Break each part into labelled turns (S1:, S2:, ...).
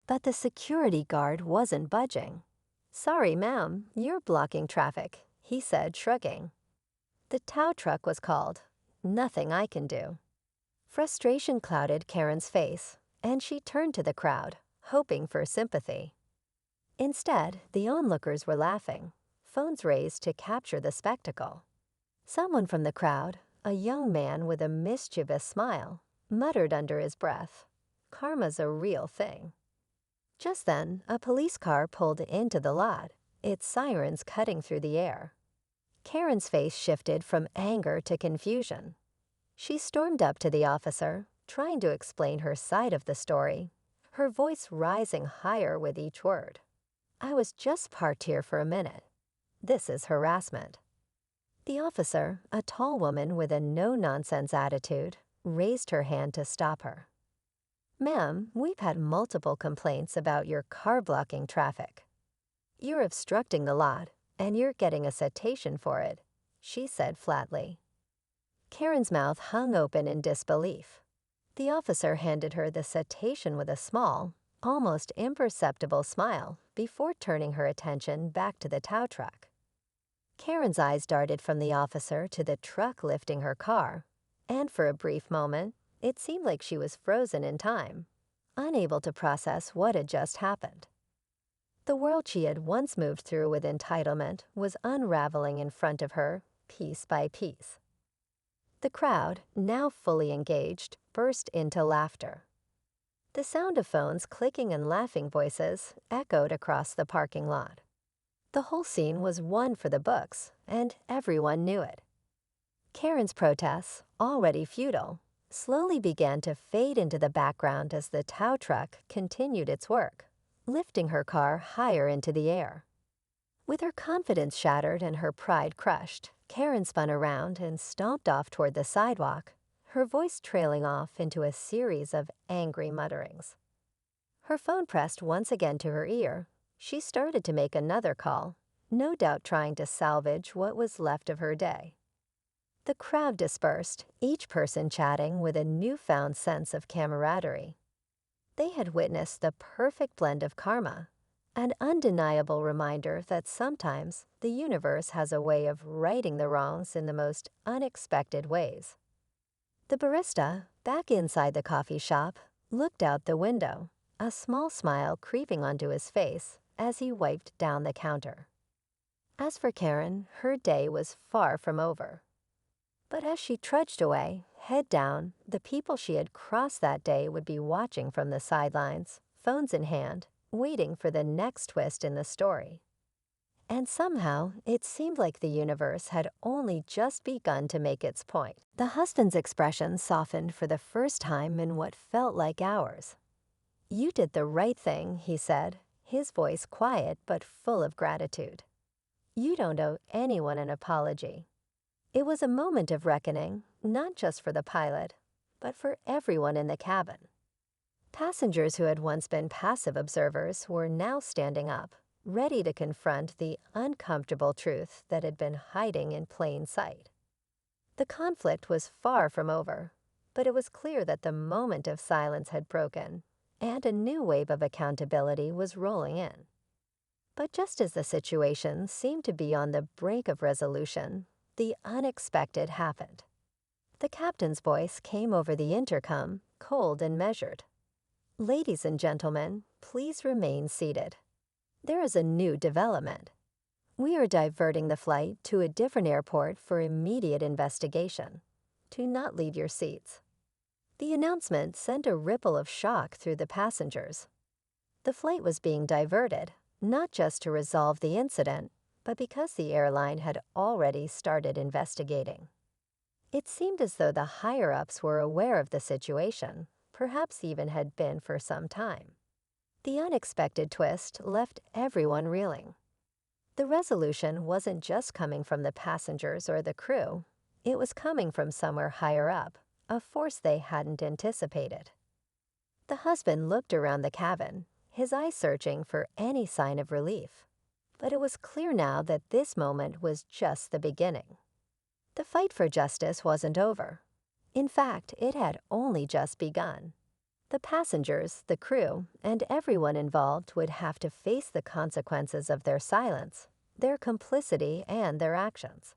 S1: But the security guard wasn't budging. "Sorry, ma'am, you're blocking traffic," he said, shrugging. The tow truck was called. Nothing I can do. Frustration clouded Karen's face, and she turned to the crowd, hoping for sympathy. Instead, the onlookers were laughing, phones raised to capture the spectacle. Someone from the crowd, a young man with a mischievous smile, muttered under his breath, "Karma's a real thing." Just then, a police car pulled into the lot, its sirens cutting through the air. Karen's face shifted from anger to confusion. She stormed up to the officer, trying to explain her side of the story, her voice rising higher with each word. "I was just parked here for a minute. This is harassment." The officer, a tall woman with a no-nonsense attitude, raised her hand to stop her. "Ma'am, we've had multiple complaints about your car blocking traffic. You're obstructing the lot, and you're getting a citation for it," she said flatly. Karen's mouth hung open in disbelief. The officer handed her the citation with a small, almost imperceptible smile before turning her attention back to the tow truck. Karen's eyes darted from the officer to the truck lifting her car, and for a brief moment, it seemed like she was frozen in time, unable to process what had just happened. The world she had once moved through with entitlement was unraveling in front of her, piece by piece. The crowd, now fully engaged, burst into laughter. The sound of phones clicking and laughing voices echoed across the parking lot. The whole scene was one for the books, and everyone knew it. Karen's protests, already futile, slowly began to fade into the background as the tow truck continued its work, lifting her car higher into the air. With her confidence shattered and her pride crushed, Karen spun around and stomped off toward the sidewalk, her voice trailing off into a series of angry mutterings. Her phone pressed once again to her ear. She started to make another call, no doubt trying to salvage what was left of her day. The crowd dispersed, each person chatting with a newfound sense of camaraderie. They had witnessed the perfect blend of karma, an undeniable reminder that sometimes the universe has a way of righting the wrongs in the most unexpected ways. The barista, back inside the coffee shop, looked out the window, a small smile creeping onto his face as he wiped down the counter. As for Karen, her day was far from over. But as she trudged away, head down, the people she had crossed that day would be watching from the sidelines, phones in hand, waiting for the next twist in the story. And somehow, it seemed like the universe had only just begun to make its point. The husband's expression softened for the first time in what felt like hours. "You did the right thing," he said, his voice quiet but full of gratitude. "You don't owe anyone an apology." It was a moment of reckoning, not just for the pilot, but for everyone in the cabin. Passengers who had once been passive observers were now standing up, ready to confront the uncomfortable truth that had been hiding in plain sight. The conflict was far from over, but it was clear that the moment of silence had broken, and a new wave of accountability was rolling in. But just as the situation seemed to be on the brink of resolution, the unexpected happened. The captain's voice came over the intercom, cold and measured. "Ladies and gentlemen, please remain seated. There is a new development. We are diverting the flight to a different airport for immediate investigation. Do not leave your seats." The announcement sent a ripple of shock through the passengers. The flight was being diverted, not just to resolve the incident, but because the airline had already started investigating. It seemed as though the higher-ups were aware of the situation, perhaps even had been for some time. The unexpected twist left everyone reeling. The resolution wasn't just coming from the passengers or the crew, it was coming from somewhere higher up, a force they hadn't anticipated. The husband looked around the cabin, his eyes searching for any sign of relief. But it was clear now that this moment was just the beginning. The fight for justice wasn't over. In fact, it had only just begun. The passengers, the crew, and everyone involved would have to face the consequences of their silence, their complicity, and their actions.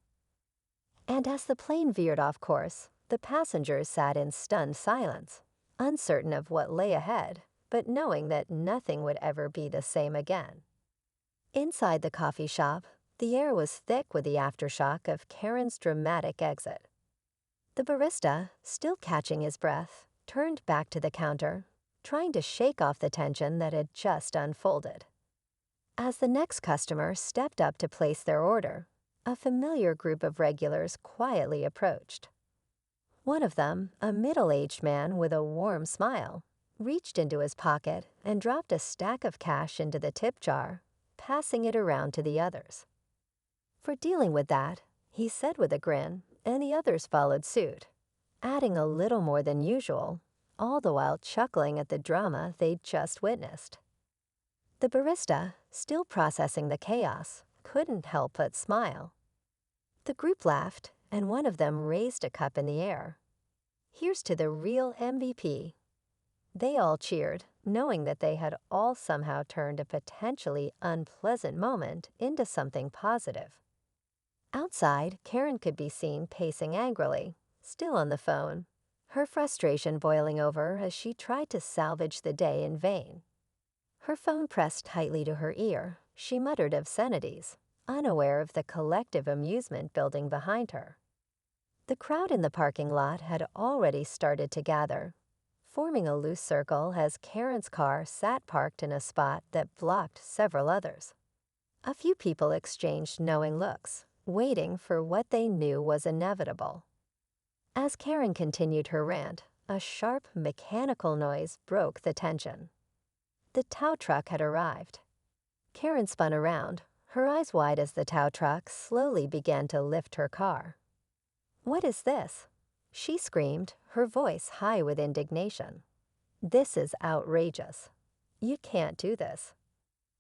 S1: And as the plane veered off course, the passengers sat in stunned silence, uncertain of what lay ahead, but knowing that nothing would ever be the same again. Inside the coffee shop, the air was thick with the aftershock of Karen's dramatic exit. The barista, still catching his breath, turned back to the counter, trying to shake off the tension that had just unfolded. As the next customer stepped up to place their order, a familiar group of regulars quietly approached. One of them, a middle-aged man with a warm smile, reached into his pocket and dropped a stack of cash into the tip jar, passing it around to the others. "For dealing with that," he said with a grin, and the others followed suit, adding a little more than usual, all the while chuckling at the drama they'd just witnessed. The barista, still processing the chaos, couldn't help but smile. The group laughed, and one of them raised a cup in the air. "Here's to the real MVP." They all cheered, knowing that they had all somehow turned a potentially unpleasant moment into something positive. Outside, Karen could be seen pacing angrily, still on the phone, her frustration boiling over as she tried to salvage the day in vain. Her phone pressed tightly to her ear, she muttered obscenities, unaware of the collective amusement building behind her. The crowd in the parking lot had already started to gather, forming a loose circle as Karen's car sat parked in a spot that blocked several others. A few people exchanged knowing looks, waiting for what they knew was inevitable. As Karen continued her rant, a sharp, mechanical noise broke the tension. The tow truck had arrived. Karen spun around, her eyes wide as the tow truck slowly began to lift her car. "What is this?" she screamed, her voice high with indignation. "This is outrageous. You can't do this."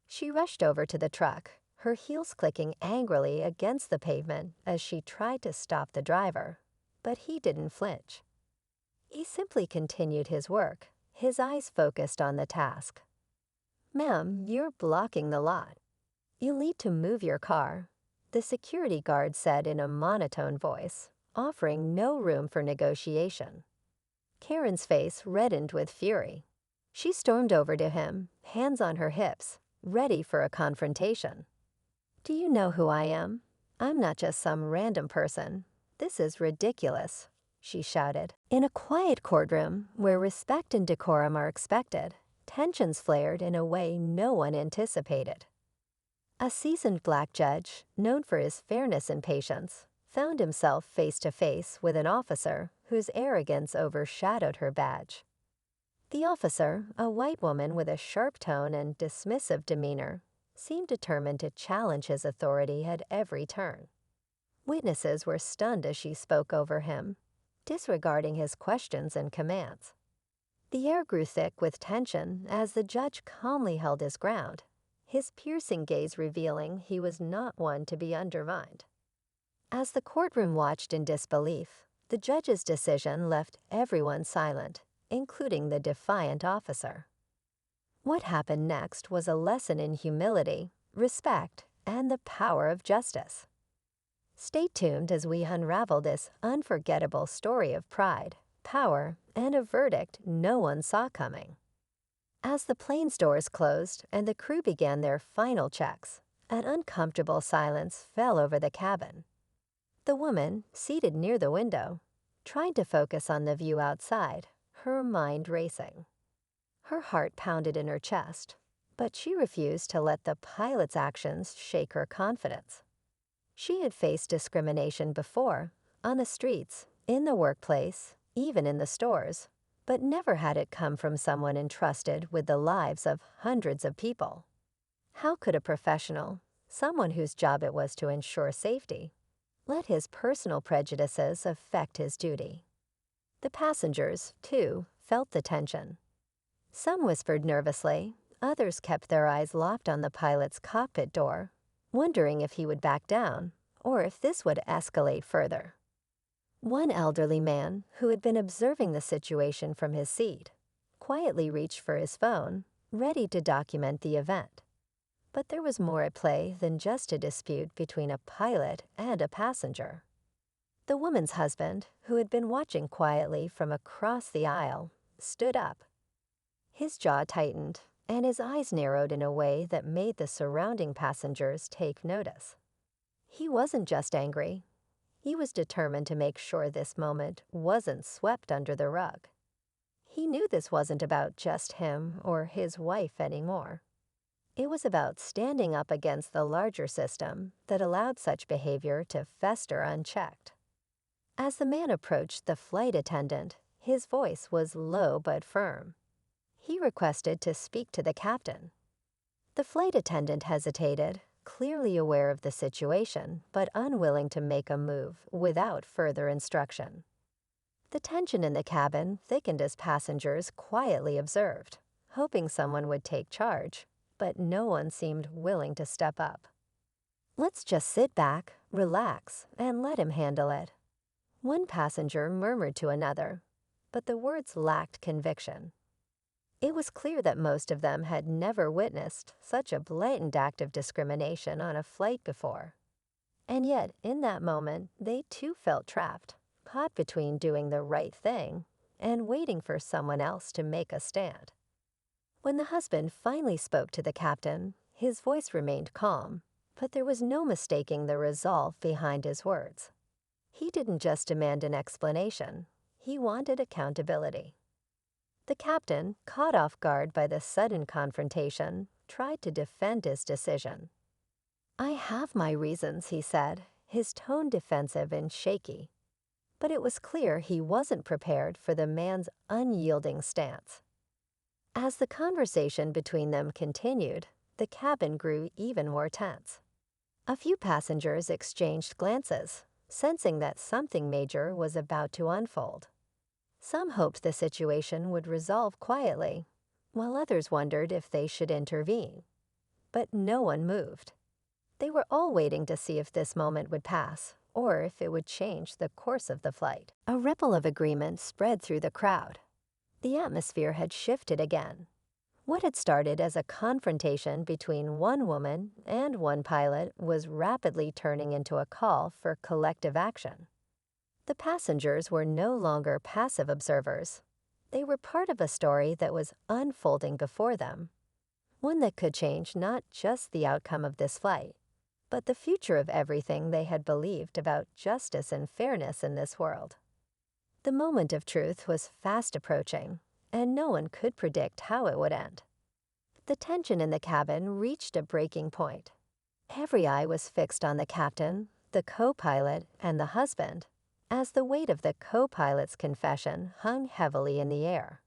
S1: She rushed over to the truck, her heels clicking angrily against the pavement as she tried to stop the driver, but he didn't flinch. He simply continued his work, his eyes focused on the task. "Ma'am, you're blocking the lot. You'll need to move your car," the security guard said in a monotone voice, offering no room for negotiation. Karen's face reddened with fury. She stormed over to him, hands on her hips, ready for a confrontation. "Do you know who I am? I'm not just some random person. This is ridiculous," she shouted. In a quiet courtroom where respect and decorum are expected, tensions flared in a way no one anticipated. A seasoned black judge, known for his fairness and patience, found himself face to face with an officer whose arrogance overshadowed her badge. The officer, a white woman with a sharp tone and dismissive demeanor, seemed determined to challenge his authority at every turn. Witnesses were stunned as she spoke over him, disregarding his questions and commands. The air grew thick with tension as the judge calmly held his ground, his piercing gaze revealing he was not one to be undermined. As the courtroom watched in disbelief, the judge's decision left everyone silent, including the defiant officer. What happened next was a lesson in humility, respect, and the power of justice. Stay tuned as we unravel this unforgettable story of pride, power, and a verdict no one saw coming. As the plane's doors closed and the crew began their final checks, an uncomfortable silence fell over the cabin. The woman, seated near the window, tried to focus on the view outside, her mind racing. Her heart pounded in her chest, but she refused to let the pilot's actions shake her confidence. She had faced discrimination before, on the streets, in the workplace, even in the stores, but never had it come from someone entrusted with the lives of hundreds of people. How could a professional, someone whose job it was to ensure safety, let his personal prejudices affect his duty? The passengers, too, felt the tension. Some whispered nervously, others kept their eyes locked on the pilot's cockpit door, wondering if he would back down or if this would escalate further. One elderly man, who had been observing the situation from his seat, quietly reached for his phone, ready to document the event. But there was more at play than just a dispute between a pilot and a passenger. The woman's husband, who had been watching quietly from across the aisle, stood up. His jaw tightened, and his eyes narrowed in a way that made the surrounding passengers take notice. He wasn't just angry. He was determined to make sure this moment wasn't swept under the rug. He knew this wasn't about just him or his wife anymore. It was about standing up against the larger system that allowed such behavior to fester unchecked. As the man approached the flight attendant, his voice was low but firm. He requested to speak to the captain. The flight attendant hesitated, clearly aware of the situation, but unwilling to make a move without further instruction. The tension in the cabin thickened as passengers quietly observed, hoping someone would take charge, but no one seemed willing to step up. "Let's just sit back, relax, and let him handle it," one passenger murmured to another, but the words lacked conviction. It was clear that most of them had never witnessed such a blatant act of discrimination on a flight before. And yet, in that moment, they too felt trapped, caught between doing the right thing and waiting for someone else to make a stand. When the husband finally spoke to the captain, his voice remained calm, but there was no mistaking the resolve behind his words. He didn't just demand an explanation, he wanted accountability. The captain, caught off guard by the sudden confrontation, tried to defend his decision. "I have my reasons," he said, his tone defensive and shaky. But it was clear he wasn't prepared for the man's unyielding stance. As the conversation between them continued, the cabin grew even more tense. A few passengers exchanged glances, sensing that something major was about to unfold. Some hoped the situation would resolve quietly, while others wondered if they should intervene. But no one moved. They were all waiting to see if this moment would pass, or if it would change the course of the flight. A ripple of agreement spread through the crowd. The atmosphere had shifted again. What had started as a confrontation between one woman and one pilot was rapidly turning into a call for collective action. The passengers were no longer passive observers. They were part of a story that was unfolding before them, one that could change not just the outcome of this flight, but the future of everything they had believed about justice and fairness in this world. The moment of truth was fast approaching, and no one could predict how it would end. The tension in the cabin reached a breaking point. Every eye was fixed on the captain, the co-pilot, and the husband, as the weight of the co-pilot's confession hung heavily in the air.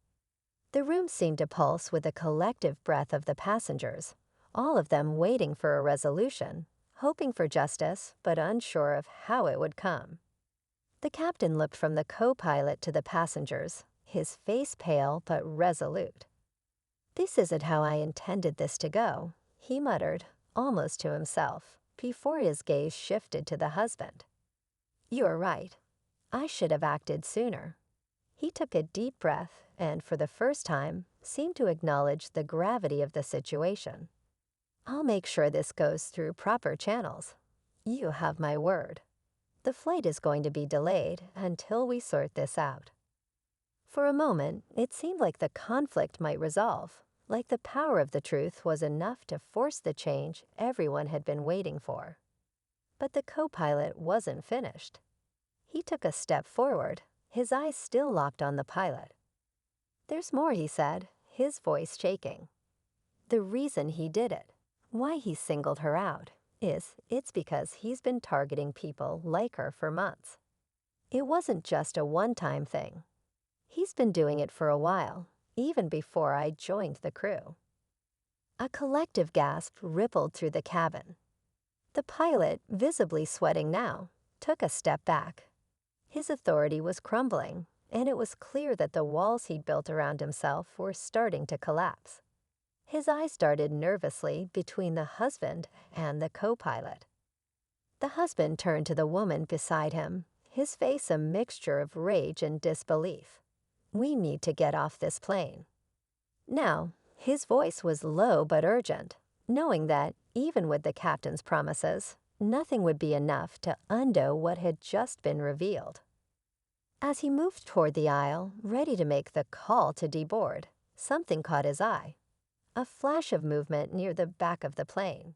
S1: The room seemed to pulse with the collective breath of the passengers, all of them waiting for a resolution, hoping for justice but unsure of how it would come. The captain looked from the co-pilot to the passengers, his face pale but resolute. "This isn't how I intended this to go," he muttered, almost to himself, before his gaze shifted to the husband. "You're right. I should have acted sooner." He took a deep breath and, for the first time, seemed to acknowledge the gravity of the situation. "I'll make sure this goes through proper channels. You have my word. The flight is going to be delayed until we sort this out." For a moment, it seemed like the conflict might resolve, like the power of the truth was enough to force the change everyone had been waiting for. But the co-pilot wasn't finished. He took a step forward, his eyes still locked on the pilot. "There's more," he said, his voice shaking. "The reason he did it, why he singled her out, it's because he's been targeting people like her for months. It wasn't just a one-time thing. He's been doing it for a while, even before I joined the crew." A collective gasp rippled through the cabin. The pilot, visibly sweating now, took a step back. His authority was crumbling, and it was clear that the walls he'd built around himself were starting to collapse. His eyes darted nervously between the husband and the co-pilot. The husband turned to the woman beside him, his face a mixture of rage and disbelief. "We need to get off this plane." Now, his voice was low but urgent, knowing that, even with the captain's promises, nothing would be enough to undo what had just been revealed. As he moved toward the aisle, ready to make the call to deboard, something caught his eye. A flash of movement near the back of the plane.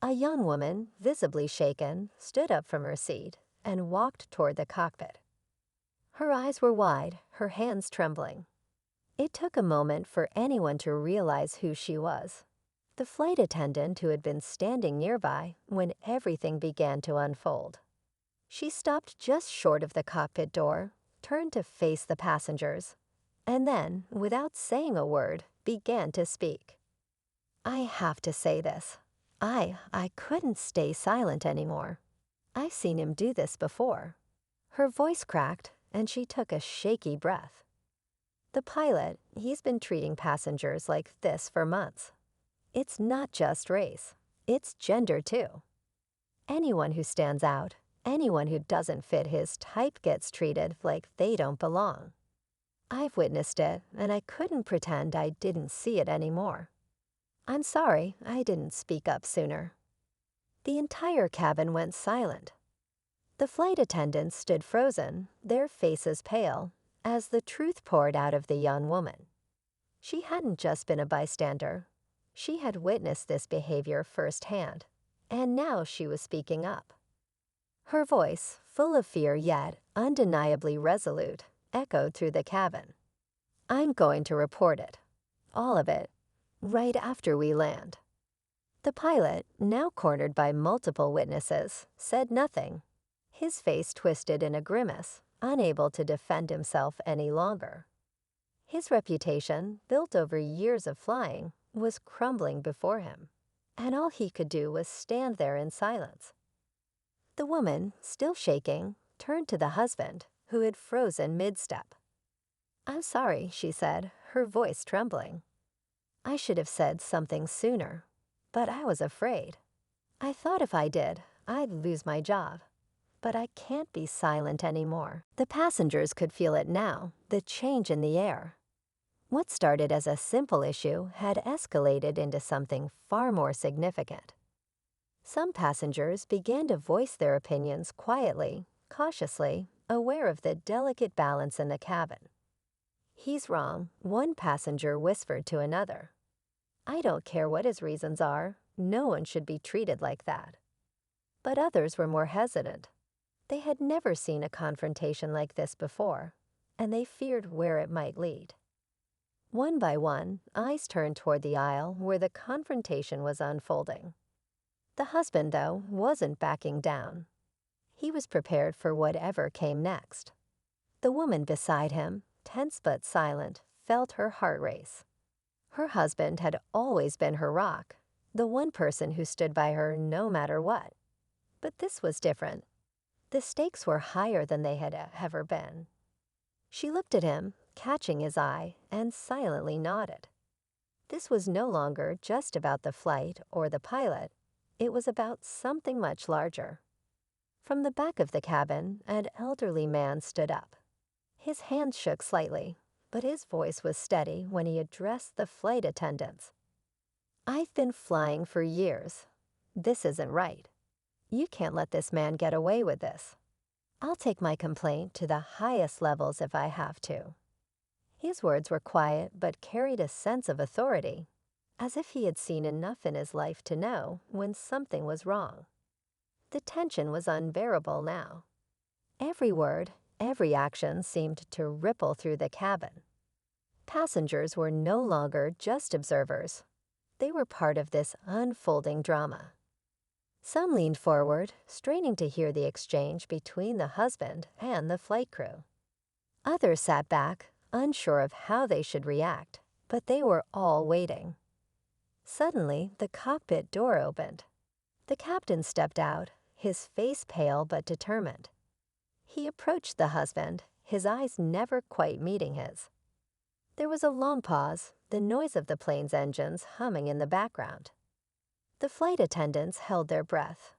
S1: A young woman, visibly shaken, stood up from her seat and walked toward the cockpit. Her eyes were wide, her hands trembling. It took a moment for anyone to realize who she was. The flight attendant who had been standing nearby when everything began to unfold. She stopped just short of the cockpit door, turned to face the passengers, and then, without saying a word, began to speak. I have to say this. I couldn't stay silent anymore. I've seen him do this before. Her voice cracked, and she took a shaky breath. The pilot, he's been treating passengers like this for months. It's not just race. It's gender, too. Anyone who stands out, anyone who doesn't fit his type gets treated like they don't belong. I've witnessed it, and I couldn't pretend I didn't see it anymore. I'm sorry I didn't speak up sooner. The entire cabin went silent. The flight attendants stood frozen, their faces pale, as the truth poured out of the young woman. She hadn't just been a bystander. She had witnessed this behavior firsthand, and now she was speaking up. Her voice, full of fear yet undeniably resolute, echoed through the cabin. I'm going to report it. All of it. Right after we land. The pilot, now cornered by multiple witnesses, said nothing. His face twisted in a grimace, unable to defend himself any longer. His reputation, built over years of flying, was crumbling before him, and all he could do was stand there in silence. The woman, still shaking, turned to the husband, who had frozen mid-step. I'm sorry, she said, her voice trembling. I should have said something sooner, but I was afraid. I thought if I did, I'd lose my job. But I can't be silent anymore. The passengers could feel it now, the change in the air. What started as a simple issue had escalated into something far more significant. Some passengers began to voice their opinions quietly, cautiously, aware of the delicate balance in the cabin. He's wrong, one passenger whispered to another. I don't care what his reasons are, no one should be treated like that. But others were more hesitant. They had never seen a confrontation like this before, and they feared where it might lead. One by one, eyes turned toward the aisle where the confrontation was unfolding. The husband, though, wasn't backing down. He was prepared for whatever came next. The woman beside him, tense but silent, felt her heart race. Her husband had always been her rock, the one person who stood by her no matter what. But this was different. The stakes were higher than they had ever been. She looked at him, catching his eye, and silently nodded. This was no longer just about the flight or the pilot. It was about something much larger. From the back of the cabin, an elderly man stood up. His hands shook slightly, but his voice was steady when he addressed the flight attendants. I've been flying for years. This isn't right. You can't let this man get away with this. I'll take my complaint to the highest levels if I have to. His words were quiet but carried a sense of authority, as if he had seen enough in his life to know when something was wrong. The tension was unbearable now. Every word, every action seemed to ripple through the cabin. Passengers were no longer just observers. They were part of this unfolding drama. Some leaned forward, straining to hear the exchange between the husband and the flight crew. Others sat back, unsure of how they should react, but they were all waiting. Suddenly, the cockpit door opened. The captain stepped out, his face pale but determined. He approached the husband, his eyes never quite meeting his. There was a long pause, the noise of the plane's engines humming in the background. The flight attendants held their breath.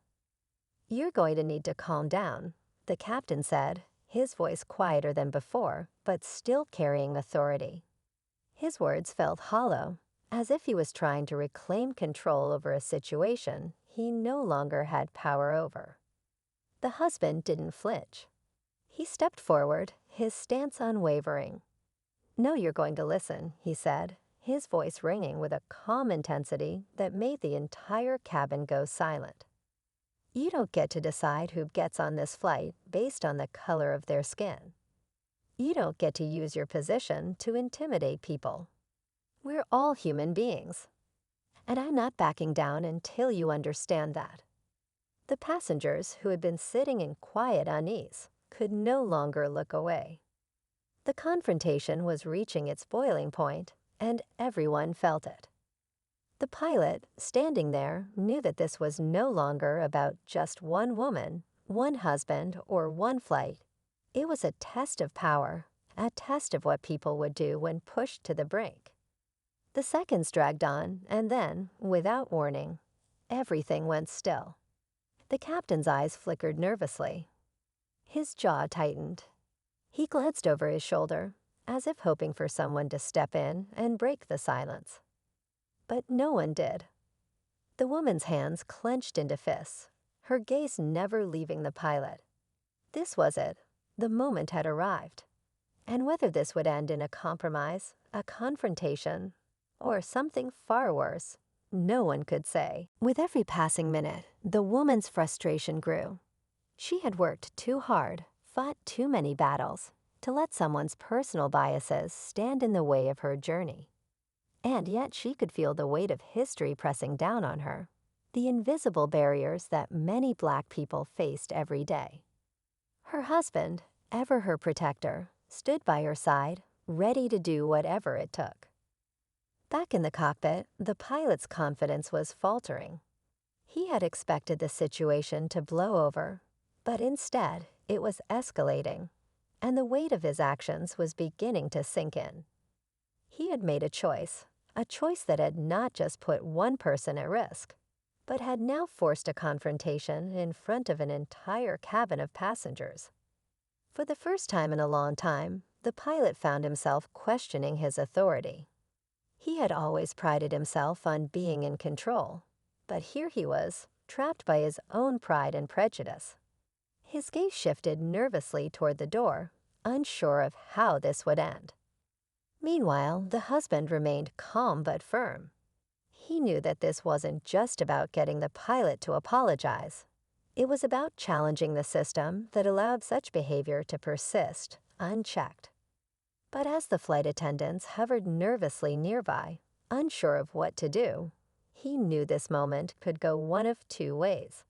S1: You're going to need to calm down, the captain said, his voice quieter than before, but still carrying authority. His words felt hollow, as if he was trying to reclaim control over a situation he no longer had power over. The husband didn't flinch. He stepped forward, his stance unwavering. "No, you're going to listen," he said, his voice ringing with a calm intensity that made the entire cabin go silent. "You don't get to decide who gets on this flight based on the color of their skin. You don't get to use your position to intimidate people. We're all human beings. And I'm not backing down until you understand that." The passengers, who had been sitting in quiet unease, could no longer look away. The confrontation was reaching its boiling point, and everyone felt it. The pilot, standing there, knew that this was no longer about just one woman, one husband, or one flight. It was a test of power, a test of what people would do when pushed to the brink. The seconds dragged on, and then, without warning, everything went still. The captain's eyes flickered nervously. His jaw tightened. He glanced over his shoulder, as if hoping for someone to step in and break the silence. But no one did. The woman's hands clenched into fists, her gaze never leaving the pilot. This was it. The moment had arrived. And whether this would end in a compromise, a confrontation, or something far worse, no one could say. With every passing minute, the woman's frustration grew. She had worked too hard, fought too many battles, to let someone's personal biases stand in the way of her journey. And yet she could feel the weight of history pressing down on her, the invisible barriers that many Black people faced every day. Her husband, ever her protector, stood by her side, ready to do whatever it took. Back in the cockpit, the pilot's confidence was faltering. He had expected the situation to blow over, but instead it was escalating, and the weight of his actions was beginning to sink in. He had made a choice that had not just put one person at risk, but had now forced a confrontation in front of an entire cabin of passengers. For the first time in a long time, the pilot found himself questioning his authority. He had always prided himself on being in control, but here he was, trapped by his own pride and prejudice. His gaze shifted nervously toward the door, unsure of how this would end. Meanwhile, the husband remained calm but firm. He knew that this wasn't just about getting the pilot to apologize. It was about challenging the system that allowed such behavior to persist, unchecked. But as the flight attendants hovered nervously nearby, unsure of what to do, he knew this moment could go one of two ways.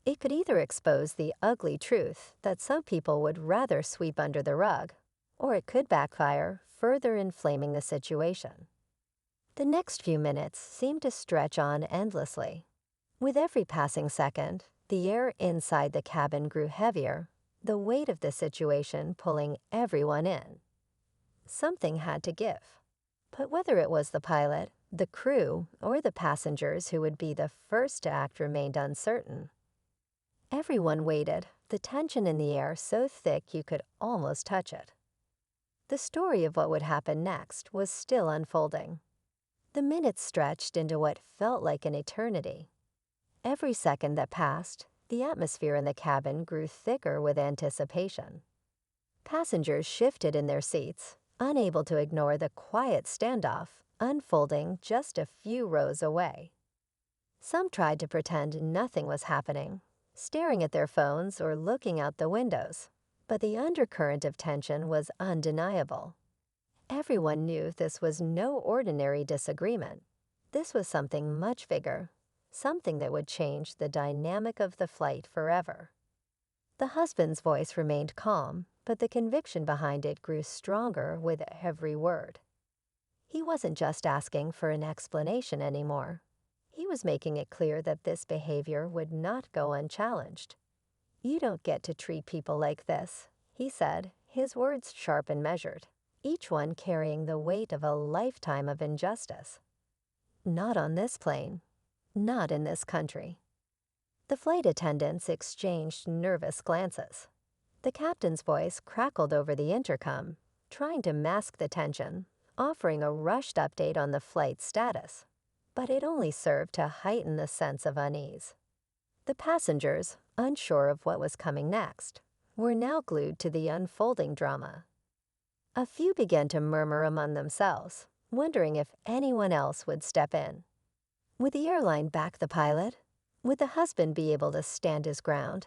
S1: It could either expose the ugly truth that some people would rather sweep under the rug, or it could backfire, further inflaming the situation. The next few minutes seemed to stretch on endlessly. With every passing second, the air inside the cabin grew heavier, the weight of the situation pulling everyone in. Something had to give. But whether it was the pilot, the crew, or the passengers who would be the first to act remained uncertain. Everyone waited, the tension in the air so thick you could almost touch it. The story of what would happen next was still unfolding. The minutes stretched into what felt like an eternity. Every second that passed, the atmosphere in the cabin grew thicker with anticipation. Passengers shifted in their seats, unable to ignore the quiet standoff unfolding just a few rows away. Some tried to pretend nothing was happening, staring at their phones or looking out the windows, but the undercurrent of tension was undeniable. Everyone knew this was no ordinary disagreement. This was something much bigger, something that would change the dynamic of the flight forever. The husband's voice remained calm, but the conviction behind it grew stronger with every word. He wasn't just asking for an explanation anymore. He was making it clear that this behavior would not go unchallenged. "You don't get to treat people like this," he said, his words sharp and measured, each one carrying the weight of a lifetime of injustice. "Not on this plane. Not in this country." The flight attendants exchanged nervous glances. The captain's voice crackled over the intercom, trying to mask the tension, offering a rushed update on the flight's status. But it only served to heighten the sense of unease. The passengers, unsure of what was coming next, were now glued to the unfolding drama. A few began to murmur among themselves, wondering if anyone else would step in. Would the airline back the pilot? Would the husband be able to stand his ground?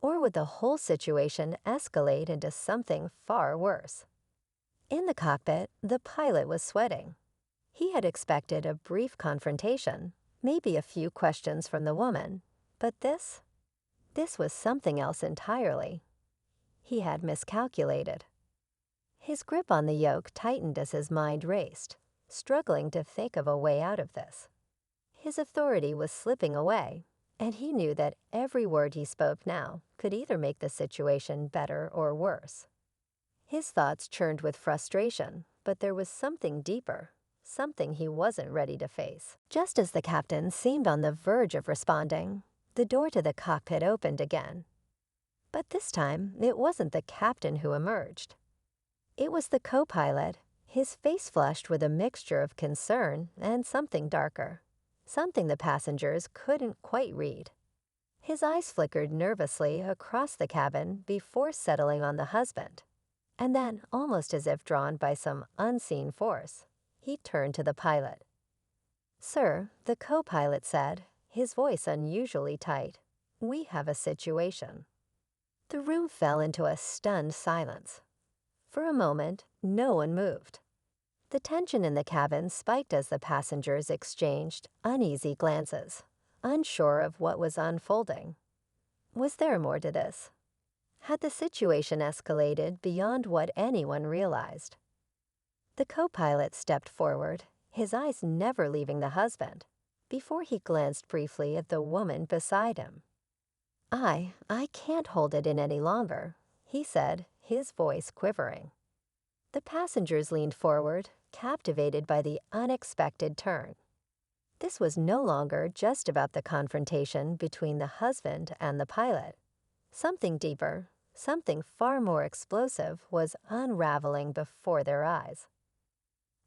S1: Or would the whole situation escalate into something far worse? In the cockpit, the pilot was sweating. He had expected a brief confrontation, maybe a few questions from the woman, but this was something else entirely. He had miscalculated. His grip on the yoke tightened as his mind raced, struggling to think of a way out of this. His authority was slipping away, and he knew that every word he spoke now could either make the situation better or worse. His thoughts churned with frustration, but there was something deeper, something he wasn't ready to face. Just as the captain seemed on the verge of responding, the door to the cockpit opened again. But this time, it wasn't the captain who emerged. It was the co-pilot, his face flushed with a mixture of concern and something darker, something the passengers couldn't quite read. His eyes flickered nervously across the cabin before settling on the husband, and then, almost as if drawn by some unseen force, he turned to the pilot. "Sir," the co-pilot said, his voice unusually tight, "we have a situation." The room fell into a stunned silence. For a moment, no one moved. The tension in the cabin spiked as the passengers exchanged uneasy glances, unsure of what was unfolding. Was there more to this? Had the situation escalated beyond what anyone realized? The co-pilot stepped forward, his eyes never leaving the husband, before he glanced briefly at the woman beside him. I can't hold it in any longer," he said, his voice quivering. The passengers leaned forward, captivated by the unexpected turn. This was no longer just about the confrontation between the husband and the pilot. Something deeper, something far more explosive was unraveling before their eyes.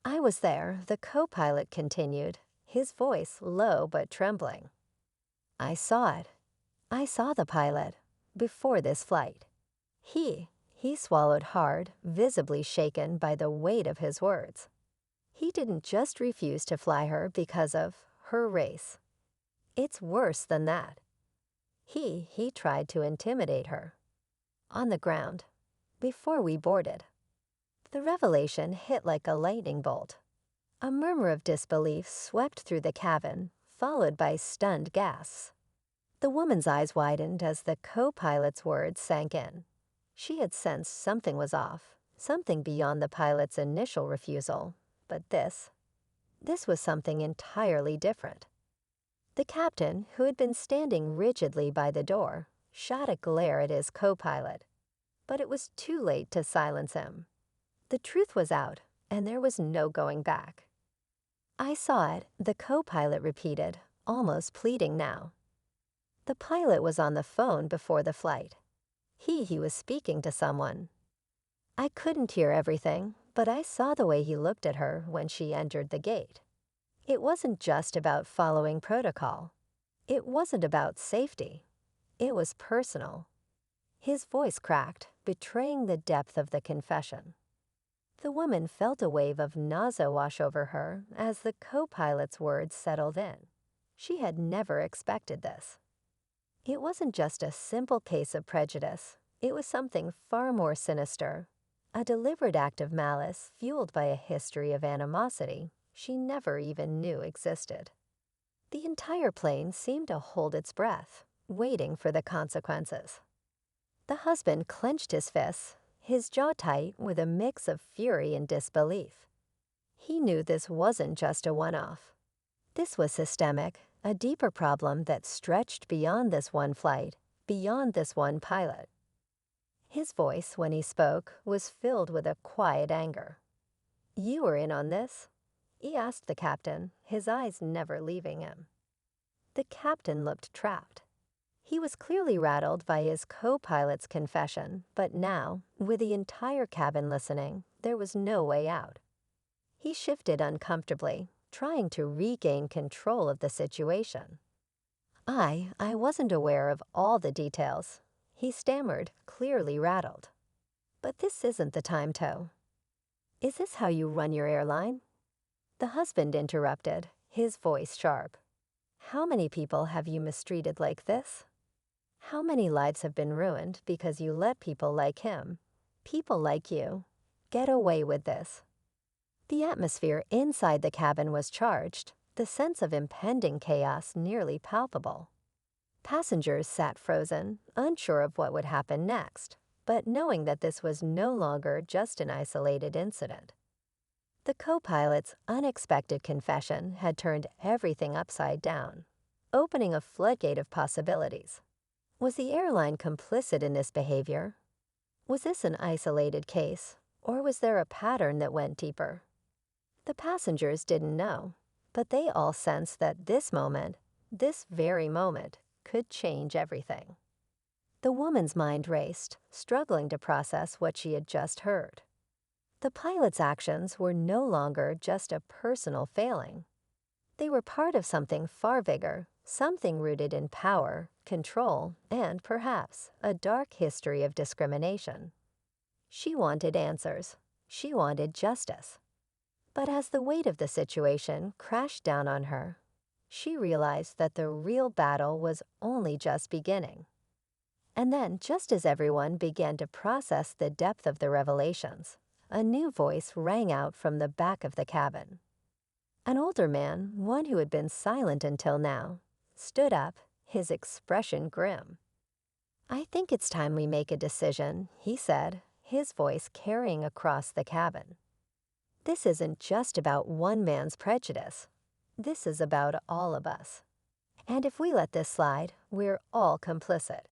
S1: "I was there," the co-pilot continued, his voice low but trembling. "I saw it. I saw the pilot, before this flight." He swallowed hard, visibly shaken by the weight of his words. He didn't just refuse to fly her because of her race. It's worse than that. He tried to intimidate her. On the ground, before we boarded. The revelation hit like a lightning bolt. A murmur of disbelief swept through the cabin, followed by stunned gasps. The woman's eyes widened as the co-pilot's words sank in. She had sensed something was off, something beyond the pilot's initial refusal, but this was something entirely different. The captain, who had been standing rigidly by the door, shot a glare at his co-pilot, but it was too late to silence him. The truth was out, and there was no going back. "I saw it," the co-pilot repeated, almost pleading now. The pilot was on the phone before the flight. He was speaking to someone. "I couldn't hear everything, but I saw the way he looked at her when she entered the gate. It wasn't just about following protocol. It wasn't about safety. It was personal." His voice cracked, betraying the depth of the confession. The woman felt a wave of nausea wash over her as the co-pilot's words settled in. She had never expected this. It wasn't just a simple case of prejudice. It was something far more sinister, a deliberate act of malice fueled by a history of animosity she never even knew existed. The entire plane seemed to hold its breath, waiting for the consequences. The husband clenched his fists, his jaw tight with a mix of fury and disbelief. He knew this wasn't just a one-off. This was systemic, a deeper problem that stretched beyond this one flight, beyond this one pilot. His voice, when he spoke, was filled with a quiet anger. "You were in on this?" he asked the captain, his eyes never leaving him. The captain looked trapped. He was clearly rattled by his co-pilot's confession, but now, with the entire cabin listening, there was no way out. He shifted uncomfortably, trying to regain control of the situation. I wasn't aware of all the details, he stammered, clearly rattled. But this isn't the time to. Is this how you run your airline? The husband interrupted, his voice sharp. How many people have you mistreated like this? How many lives have been ruined because you let people like him, people like you, get away with this? The atmosphere inside the cabin was charged, the sense of impending chaos nearly palpable. Passengers sat frozen, unsure of what would happen next, but knowing that this was no longer just an isolated incident. The co-pilot's unexpected confession had turned everything upside down, opening a floodgate of possibilities. Was the airline complicit in this behavior? Was this an isolated case, or was there a pattern that went deeper? The passengers didn't know, but they all sensed that this moment, this very moment, could change everything. The woman's mind raced, struggling to process what she had just heard. The pilot's actions were no longer just a personal failing. They were part of something far bigger, something rooted in power, control, and perhaps a dark history of discrimination. She wanted answers. She wanted justice. But as the weight of the situation crashed down on her, she realized that the real battle was only just beginning. And then, just as everyone began to process the depth of the revelations, a new voice rang out from the back of the cabin. An older man, one who had been silent until now, stood up, his expression grim. "I think it's time we make a decision," he said, his voice carrying across the cabin. "This isn't just about one man's prejudice. This is about all of us. And if we let this slide, we're all complicit."